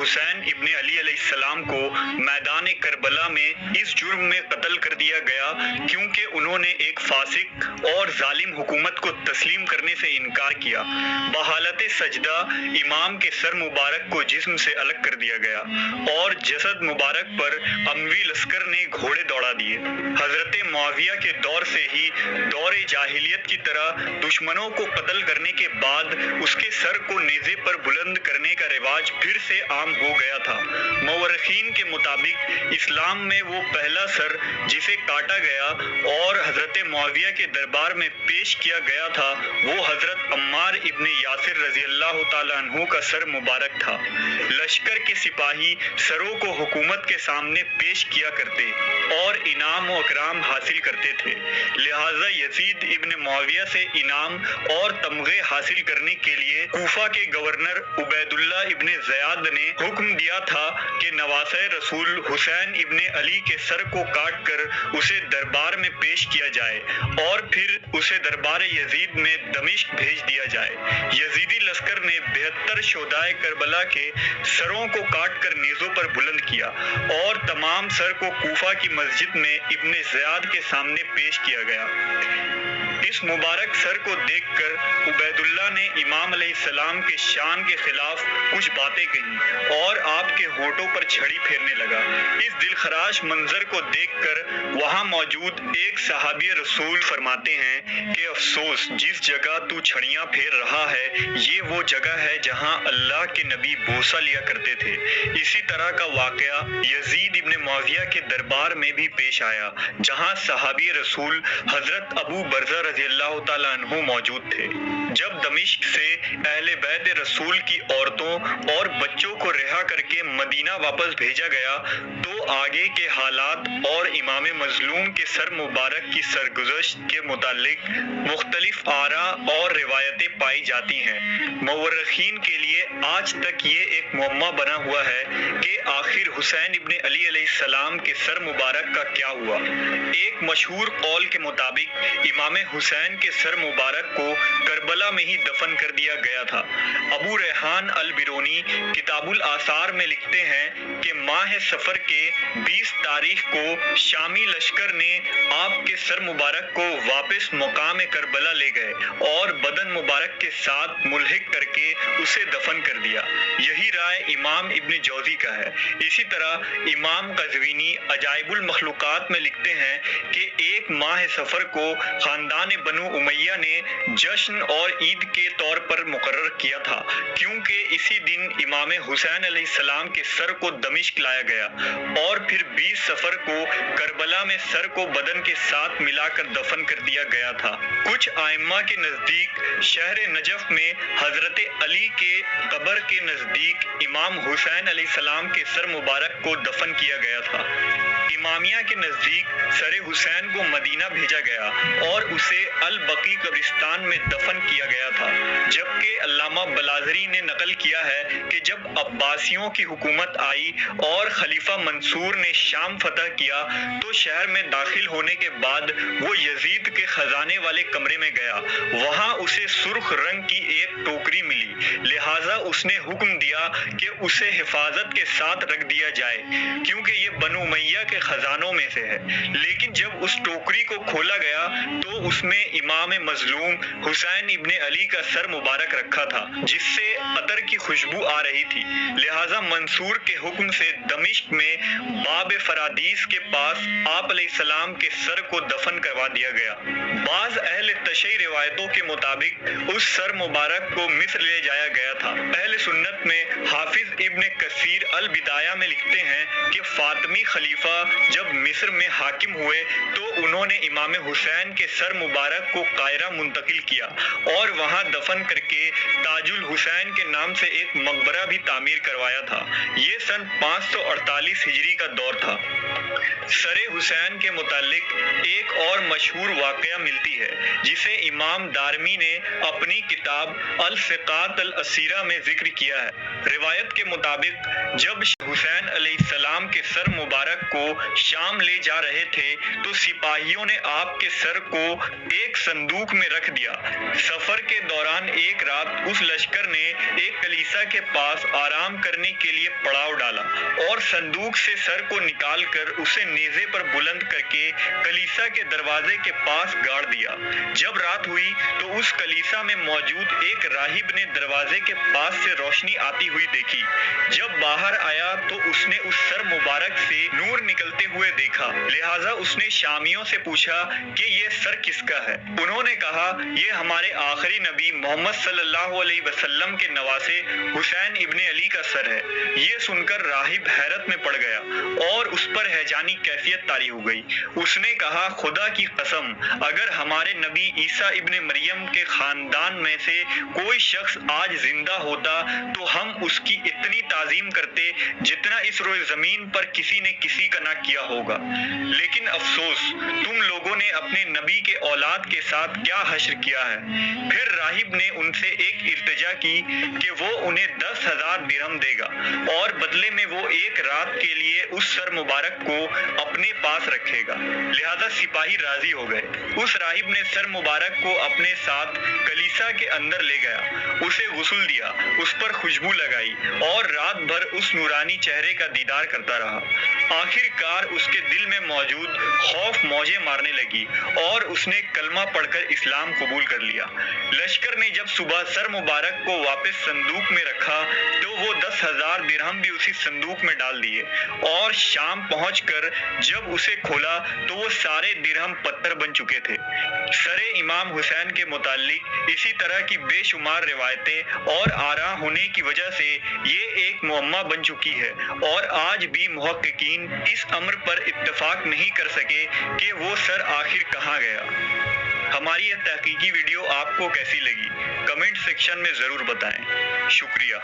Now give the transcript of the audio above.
حسین ابن علی علیہ السلام کو میدان کربلا میں اس جرم میں قتل کر دیا گیا کیونکہ انہوں نے ایک فاسق اور ظالم حکومت کو تسلیم کرنے سے انکار کیا۔ بحالت سجدہ امام کے سر مبارک کو جسم سے الگ کر دیا گیا اور جسد مبارک پر اموی لشکر نے گھوڑے دوڑا دیے۔ حضرت معاویہ کے دور سے ہی دور جاہلیت کی طرح دشمنوں کو قتل کرنے کے بعد اس کے سر کو نیزے پر بلند کرنے کا رواج پھر سے عام ہو گیا تھا۔ مورخین کے مطابق اسلام میں وہ پہلا سر جسے کاٹا گیا اور حضرت معاویہ کے دربار میں پیش کیا گیا تھا وہ حضرت عمار ابن یاسر رضی اللہ تعالیٰ عنہ کا سر مبارک تھا۔ لشکر کے سپاہی سروں کو حکومت کے سامنے پیش کیا کرتے اور انعام و اکرام حاصل کرتے تھے، لہٰذا یزید ابن معاویہ سے انعام اور تمغے حاصل کرنے کے لیے کوفہ کے گورنر عبید اللہ ابن زیاد نے حکم دیا تھا کہ نواسۂ رسول حسین ابن علی کے سر کو کاٹ کر اسے دربار میں پیش کیا جائے اور پھر اسے دربار یزید میں دمشق بھیج دیا جائے۔ یزیدی لشکر نے 72 شہدائے کربلا کے سروں کو کاٹ کر نیزوں پر بلند کیا اور تمام سر کو کوفہ کی مسجد میں ابن زیاد کے سامنے پیش کیا گیا۔ اس مبارک سر کو دیکھ کر عبید اللہ نے امام علیہ السلام کے شان کے خلاف کچھ باتیں کہیں اور آپ کے ہونٹوں پر چھڑی پھیرنے لگا۔ اس دلخراش منظر کو دیکھ کر وہاں موجود ایک صحابی رسول فرماتے ہیں کہ افسوس، جس جگہ تو چھڑیاں پھیر رہا ہے یہ وہ جگہ ہے جہاں اللہ کے نبی بوسہ لیا کرتے تھے۔ اسی طرح کا واقعہ یزید ابن معاویہ کے دربار میں بھی پیش آیا جہاں صحابی رسول حضرت ابو برزہ رضی اللہ تعالیٰ عنہ موجود تھے۔ جب دمشق سے اہل بیت رسول کی عورتوں اور بچوں کو رہا کر کے مدینہ واپس بھیجا گیا تو آگے کے حالات اور امام مظلوم کے سر مبارک کی سرگزشت کے متعلق مختلف آراء اور روایتیں پائی جاتی ہیں۔ مورخین کے لیے آج تک یہ ایک معمہ بنا ہوا ہے کہ آخر حسین ابن علی علیہ السلام کے سر مبارک کا کیا ہوا۔ ایک مشہور قول کے مطابق امام حسین کے سر مبارک کو کربلا میں ہی دفن کر دیا گیا تھا۔ ابو ریحان البرونی کتاب الآثار میں لکھتے ہیں کہ ماہ صفر کے 20 تاریخ کو شامی لشکر نے آپ کے سر مبارک کو واپس مقام کربلا لے گئے اور بدن مبارک کے ساتھ ملحق کر کے اسے دفن کر دیا۔ یہی رائے امام ابن جوزی کا ہے۔ اسی طرح امام قزوینی عجائب المخلوقات میں لکھتے ہیں کہ ایک ماہ صفر کو خاندان بنو امیہ نے جشن اور عید کے طور پر مقرر کیا تھا کیونکہ اسی دن امام حسین علیہ السلام کے سر کو دمشق لایا گیا اور پھر 20 صفر کو کربلا میں سر کو بدن کے ساتھ ملا کر دفن کر دیا گیا تھا۔ کچھ ائمہ کے نزدیک شہر نجف میں حضرت علی کے قبر کے نزدیک امام حسین علیہ السلام کے سر مبارک کو دفن کیا گیا تھا۔ امامیہ کے نزدیک سر حسین کو مدینہ بھیجا گیا اور اسے البقیع قبرستان میں دفن کیا گیا تھا، جبکہ علامہ بلازری نے نقل کیا ہے کہ جب عباسیوں کی حکومت آئی اور خلیفہ منصور نے شام فتح کیا تو شہر میں داخل ہونے کے بعد وہ یزید کے خزانے والے کمرے میں گیا۔ وہاں اسے سرخ رنگ کی ایک ٹوکری ملی، لہٰذا اس نے حکم دیا کہ اسے حفاظت کے ساتھ رکھ دیا جائے کیونکہ یہ بنو امیہ کے خزانوں میں سے ہے۔ لیکن جب اس ٹوکری کو کھولا گیا تو اس میں امام مظلوم حسین ابن علی کا سر مبارک رکھا تھا جس سے عطر کی خوشبو آ رہی تھی، لہٰذا منصور کے حکم سے دمشق میں باب فرادیس کے پاس آپ علیہ السلام کے سر کو دفن کروا دیا گیا۔ بعض اہل تشیع روایتوں کے مطابق اس سر مبارک کو مصر لے جایا گیا تھا۔ اہل سنت میں حافظ ابن کثیر البدایہ میں لکھتے ہیں کہ فاطمی خلیفہ جب مصر میں حاکم ہوئے تو انہوں نے امام حسین کے سر مبارک کو قاہرہ منتقل کیا اور وہاں دفن کر کے تاج الحسین کے نام سے ایک مقبرہ بھی تعمیر کروایا تھا۔ یہ سن 548 ہجری کا دور تھا۔ سر حسین کے متعلق ایک اور مشہور واقعہ ملتی ہے جسے امام دارمی نے اپنی کتاب الثقات الاسیرہ میں ذکر کیا ہے۔ روایت کے مطابق جب حسین علیہ السلام کے سر مبارک کو شام لے جا رہے تھے تو سپاہیوں نے آپ کے سر کو ایک صندوق میں رکھ دیا۔ سفر کے دوران ایک ایک رات اس لشکر نے ایک کلیسا کے پاس آرام کرنے کے لیے پڑاؤ ڈالا اور صندوق سے سر کو نکال کر اسے نیزے پر بلند کر کے کلیسا کے دروازے کے پاس گاڑ دیا۔ جب رات ہوئی تو اس کلیسا میں موجود ایک راہب نے دروازے کے پاس سے روشنی آتی ہوئی دیکھی۔ جب باہر آیا تو اس نے اس سر مبارک سے نور نکلتے ہوئے دیکھا، لہٰذا اس نے شامیوں سے پوچھا کہ یہ سر کس کا ہے؟ انہوں نے کہا، یہ ہمارے آخری نبی محمد صلی اللہ علیہ وسلم کے نواسے حسین ابن علی کا سر ہے۔ یہ سن کر راہب حیرت میں پڑ گیا اور اس پر ہیجانی کیفیت طاری ہو گئی۔ اس نے کہا، خدا کی قسم، اگر ہمارے نبی عیسیٰ ابن مریم کے خاندان میں سے کوئی شخص آج زندہ ہوتا تو ہم اس کی اتنی تعظیم کرتے جتنا اس روئے زمین پر کسی نے کسی کا نہ کیا ہوگا۔ لیکن افسوس، تم لوگوں نے اپنے نبی کے اولاد کے ساتھ کیا حشر کیا ہے۔ پھر راہب نے ان سے ایک التجا کی کہ وہ انہیں 10,000 درہم دے گا اور بدلے میں وہ ایک رات کے لیے اس سر مبارک کو اپنے پاس رکھے گا۔ لہذا سپاہی راضی ہو گئے۔ اس راہب نے سر مبارک کو اپنے ساتھ کلیسا کے اندر لے گیا، اسے غسل دیا، اس پر خوشبو لگائی اور رات بھر اس نورانی چہرے کا دیدار کرتا رہا۔ آخر کار اس کے دل میں موجود خوف موجیں مارنے لگی اور اس نے کلمہ پڑھ کر اسلام قبول کر لیا۔ لشکر نے جب صبح سر مبارک کو واپس صندوق میں رکھا تو وہ 10,000 درہم بھی اسی صندوق میں ڈال دیے اور شام پہنچ کر جب اسے کھولا تو وہ سارے درہم پتھر بن چکے تھے۔ سر امام حسین کے متعلق اسی طرح کی بے شمار روایتیں اور آراء ہونے کی وجہ سے یہ ایک معمہ بن چکی ہے اور آج بھی محققین اس امر پر اتفاق نہیں کر سکے کہ وہ سر آخر کہاں گیا۔ ہماری یہ تحقیقی ویڈیو آپ کو کیسی لگی؟ کمنٹ سیکشن میں ضرور بتائیں۔ شکریہ۔